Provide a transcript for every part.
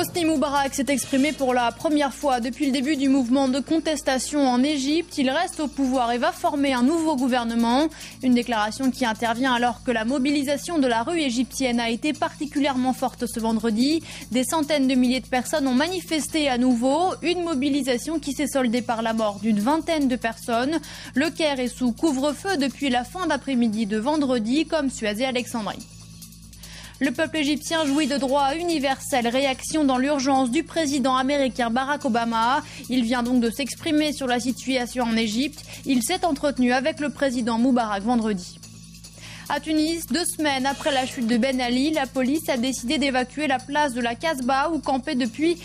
Hosni Moubarak s'est exprimé pour la première fois depuis le début du mouvement de contestation en Égypte. Il reste au pouvoir et va former un nouveau gouvernement. Une déclaration qui intervient alors que la mobilisation de la rue égyptienne a été particulièrement forte ce vendredi. Des centaines de milliers de personnes ont manifesté à nouveau. Une mobilisation qui s'est soldée par la mort d'une vingtaine de personnes. Le Caire est sous couvre-feu depuis la fin d'après-midi de vendredi, comme Suez et Alexandrie. Le peuple égyptien jouit de droits universels. Réaction dans l'urgence du président américain Barack Obama. Il vient donc de s'exprimer sur la situation en Égypte. Il s'est entretenu avec le président Moubarak vendredi. À Tunis, 2 semaines après la chute de Ben Ali, la police a décidé d'évacuer la place de la Casbah où campaient depuis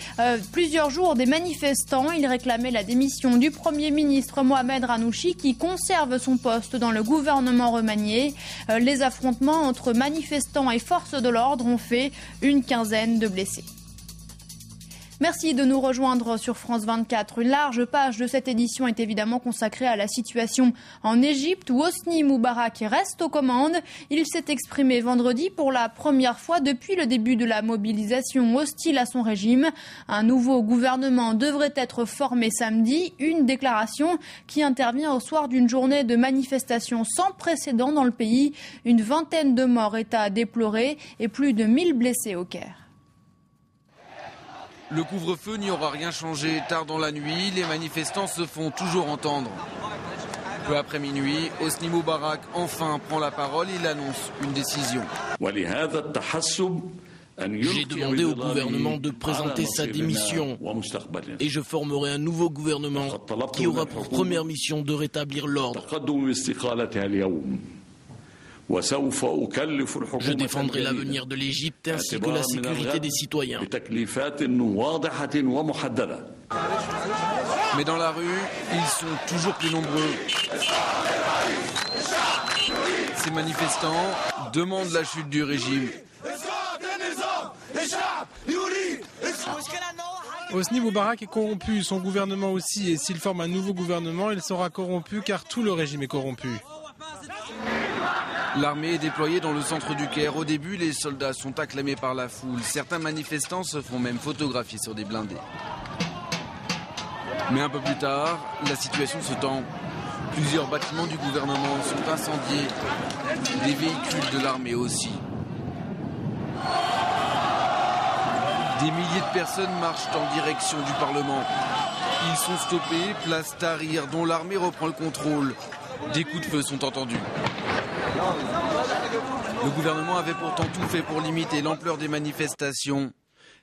plusieurs jours des manifestants. Ils réclamaient la démission du Premier ministre Mohamed Ranouchi qui conserve son poste dans le gouvernement remanié. Les affrontements entre manifestants et forces de l'ordre ont fait une quinzaine de blessés. Merci de nous rejoindre sur France 24. Une large page de cette édition est évidemment consacrée à la situation en Égypte où Hosni Moubarak reste aux commandes. Il s'est exprimé vendredi pour la première fois depuis le début de la mobilisation hostile à son régime. Un nouveau gouvernement devrait être formé samedi. Une déclaration qui intervient au soir d'une journée de manifestation sans précédent dans le pays. Une vingtaine de morts est à déplorer et plus de 1000 blessés au Caire. Le couvre-feu n'y aura rien changé. Tard dans la nuit, les manifestants se font toujours entendre. Peu après minuit, Hosni Moubarak enfin prend la parole. Il annonce une décision. J'ai demandé au gouvernement de présenter sa démission et je formerai un nouveau gouvernement qui aura pour première mission de rétablir l'ordre. Je défendrai l'avenir de l'Égypte ainsi que la sécurité des citoyens. Mais dans la rue, ils sont toujours plus nombreux. Ces manifestants demandent la chute du régime. Hosni Moubarak est corrompu, son gouvernement aussi, et s'il forme un nouveau gouvernement, il sera corrompu car tout le régime est corrompu. L'armée est déployée dans le centre du Caire. Au début, les soldats sont acclamés par la foule. Certains manifestants se font même photographier sur des blindés. Mais un peu plus tard, la situation se tend. Plusieurs bâtiments du gouvernement sont incendiés. Des véhicules de l'armée aussi. Des milliers de personnes marchent en direction du Parlement. Ils sont stoppés, place Tahrir, dont l'armée reprend le contrôle. Des coups de feu sont entendus. Le gouvernement avait pourtant tout fait pour limiter l'ampleur des manifestations.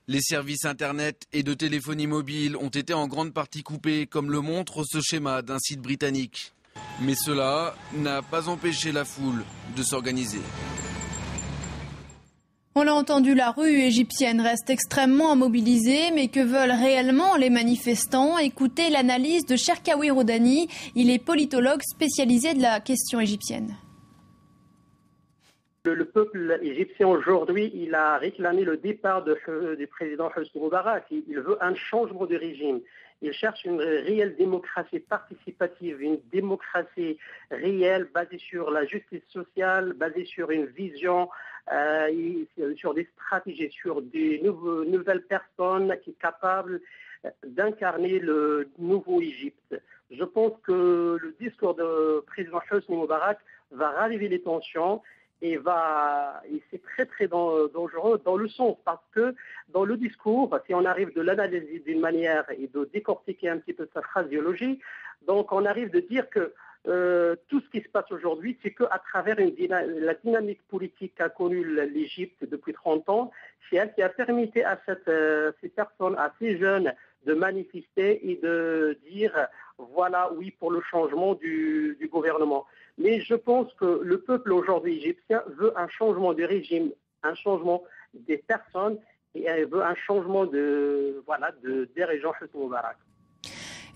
Les services internet et de téléphonie mobile ont été en grande partie coupés, comme le montre ce schéma d'un site britannique. Mais cela n'a pas empêché la foule de s'organiser. On l'a entendu, la rue égyptienne reste extrêmement mobilisée, mais que veulent réellement les manifestants? Écoutez l'analyse de Cherkaoui Rodani, il est politologue spécialisé de la question égyptienne. Le peuple égyptien aujourd'hui, il a réclamé le départ du président Hosni Moubarak. Il veut un changement de régime. Il cherche une réelle démocratie participative, une démocratie réelle basée sur la justice sociale, basée sur une vision, sur des stratégies, sur des nouvelles personnes qui sont capables d'incarner le nouveau Égypte. Je pense que le discours du président Hosni Moubarak va raviver les tensions. Et c'est très très dangereux dans le sens parce que dans le discours, si on arrive de l'analyser d'une manière et de décortiquer un petit peu sa phraséologie, donc on arrive de dire que tout ce qui se passe aujourd'hui, c'est qu'à travers la dynamique politique qu'a connue l'Égypte depuis 30 ans, c'est elle qui a permis à ces personnes, à ces jeunes de manifester et de dire voilà, oui, pour le changement du gouvernement. Mais je pense que le peuple aujourd'hui égyptien veut un changement de régime, un changement des personnes et veut un changement des dirigeants Hosni Moubarak.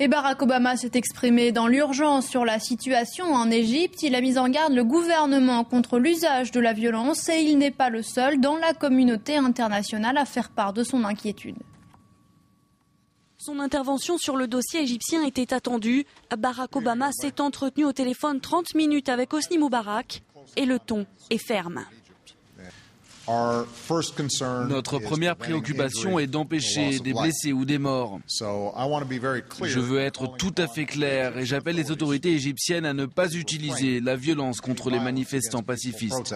Et Barack Obama s'est exprimé dans l'urgence sur la situation en Égypte. Il a mis en garde le gouvernement contre l'usage de la violence et il n'est pas le seul dans la communauté internationale à faire part de son inquiétude. Son intervention sur le dossier égyptien était attendue. Barack Obama s'est entretenu au téléphone 30 minutes avec Hosni Moubarak et le ton est ferme. Notre première préoccupation est d'empêcher des blessés ou des morts. Je veux être tout à fait clair et j'appelle les autorités égyptiennes à ne pas utiliser la violence contre les manifestants pacifistes.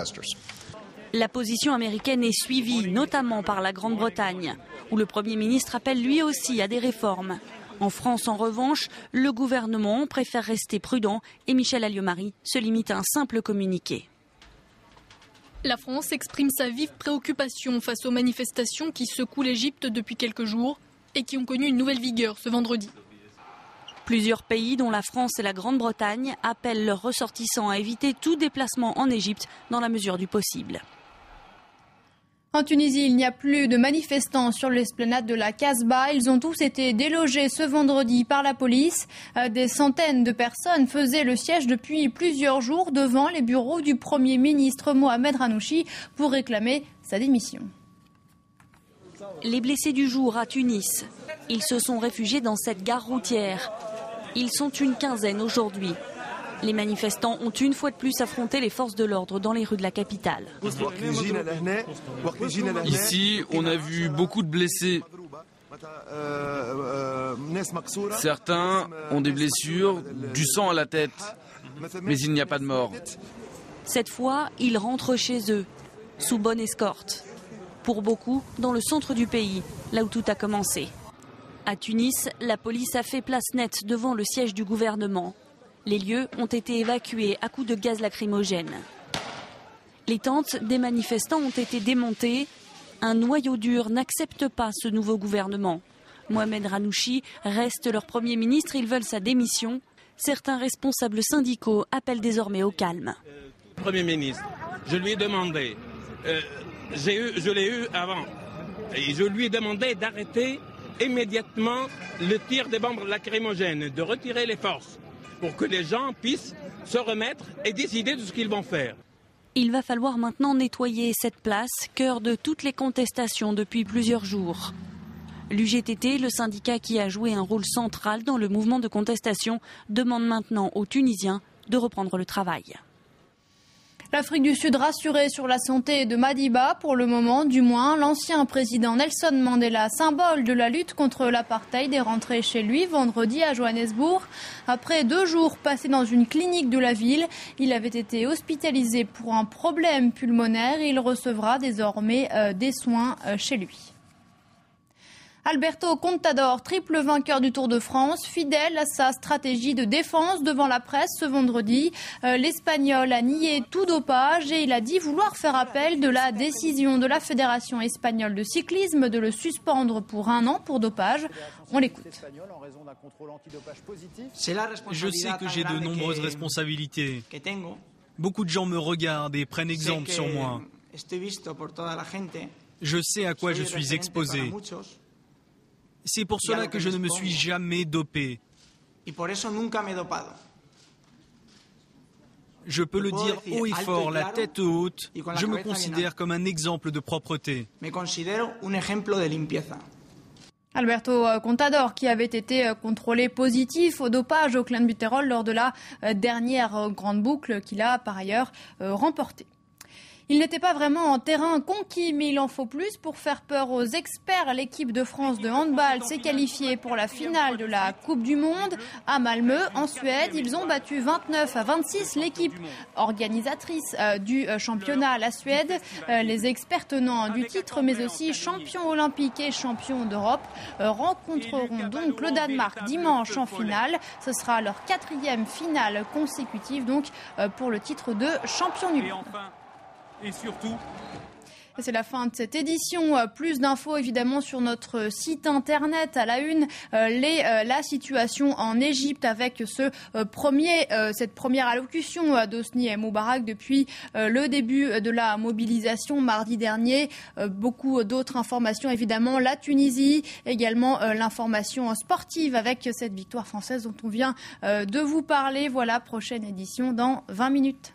La position américaine est suivie, notamment par la Grande-Bretagne, où le Premier ministre appelle lui aussi à des réformes. En France, en revanche, le gouvernement préfère rester prudent et Michel Alliot-Marie se limite à un simple communiqué. La France exprime sa vive préoccupation face aux manifestations qui secouent l'Égypte depuis quelques jours et qui ont connu une nouvelle vigueur ce vendredi. Plusieurs pays, dont la France et la Grande-Bretagne, appellent leurs ressortissants à éviter tout déplacement en Égypte dans la mesure du possible. En Tunisie, il n'y a plus de manifestants sur l'esplanade de la Casbah. Ils ont tous été délogés ce vendredi par la police. Des centaines de personnes faisaient le siège depuis plusieurs jours devant les bureaux du Premier ministre Mohamed Ranouchi pour réclamer sa démission. Les blessés du jour à Tunis. Ils se sont réfugiés dans cette gare routière. Ils sont une quinzaine aujourd'hui. Les manifestants ont une fois de plus affronté les forces de l'ordre dans les rues de la capitale. Ici, on a vu beaucoup de blessés. Certains ont des blessures, du sang à la tête, mais il n'y a pas de mort. Cette fois, ils rentrent chez eux, sous bonne escorte. Pour beaucoup, dans le centre du pays, là où tout a commencé. À Tunis, la police a fait place nette devant le siège du gouvernement. Les lieux ont été évacués à coups de gaz lacrymogène. Les tentes des manifestants ont été démontées. Un noyau dur n'accepte pas ce nouveau gouvernement. Mohamed Ranouchi reste leur Premier ministre, ils veulent sa démission. Certains responsables syndicaux appellent désormais au calme. Premier ministre, je lui ai demandé, je l'ai eu avant, et je lui ai demandé d'arrêter immédiatement le tir des bombes lacrymogènes, de retirer les forces, pour que les gens puissent se remettre et décider de ce qu'ils vont faire. Il va falloir maintenant nettoyer cette place, cœur de toutes les contestations depuis plusieurs jours. L'UGTT, le syndicat qui a joué un rôle central dans le mouvement de contestation, demande maintenant aux Tunisiens de reprendre le travail. L'Afrique du Sud rassurée sur la santé de Madiba, pour le moment du moins. L'ancien président Nelson Mandela, symbole de la lutte contre l'apartheid, est rentré chez lui vendredi à Johannesburg. Après 2 jours passés dans une clinique de la ville, il avait été hospitalisé pour un problème pulmonaire. Il recevra désormais des soins chez lui. Alberto Contador, triple vainqueur du Tour de France, fidèle à sa stratégie de défense devant la presse ce vendredi. L'Espagnol a nié tout dopage et il a dit vouloir faire appel de la décision de la Fédération espagnole de cyclisme de le suspendre pour 1 an pour dopage. On l'écoute. Je sais que j'ai de nombreuses responsabilités. Beaucoup de gens me regardent et prennent exemple sur moi. Je sais à quoi je suis exposé. C'est pour cela que je ne me suis jamais dopé. Je peux le dire haut et fort, la tête haute, je me considère comme un exemple de propreté. Alberto Contador, qui avait été contrôlé positif au dopage au clenbuterol lors de la dernière grande boucle qu'il a par ailleurs remportée. Il n'était pas vraiment en terrain conquis, mais il en faut plus pour faire peur aux experts. L'équipe de France de handball s'est qualifiée pour la finale de la Coupe du Monde à Malmö, en Suède. Ils ont battu 29-26 l'équipe organisatrice du championnat, la Suède. Les experts tenants du titre, mais aussi champions olympiques et champions d'Europe, rencontreront donc le Danemark dimanche en finale. Ce sera leur 4e finale consécutive donc pour le titre de champion du monde. Et surtout... C'est la fin de cette édition. Plus d'infos évidemment sur notre site internet. À la une, la situation en Égypte avec cette première allocution d'Hosni Moubarak depuis le début de la mobilisation mardi dernier. Beaucoup d'autres informations évidemment. La Tunisie, également l'information sportive avec cette victoire française dont on vient de vous parler. Voilà, prochaine édition dans 20 minutes.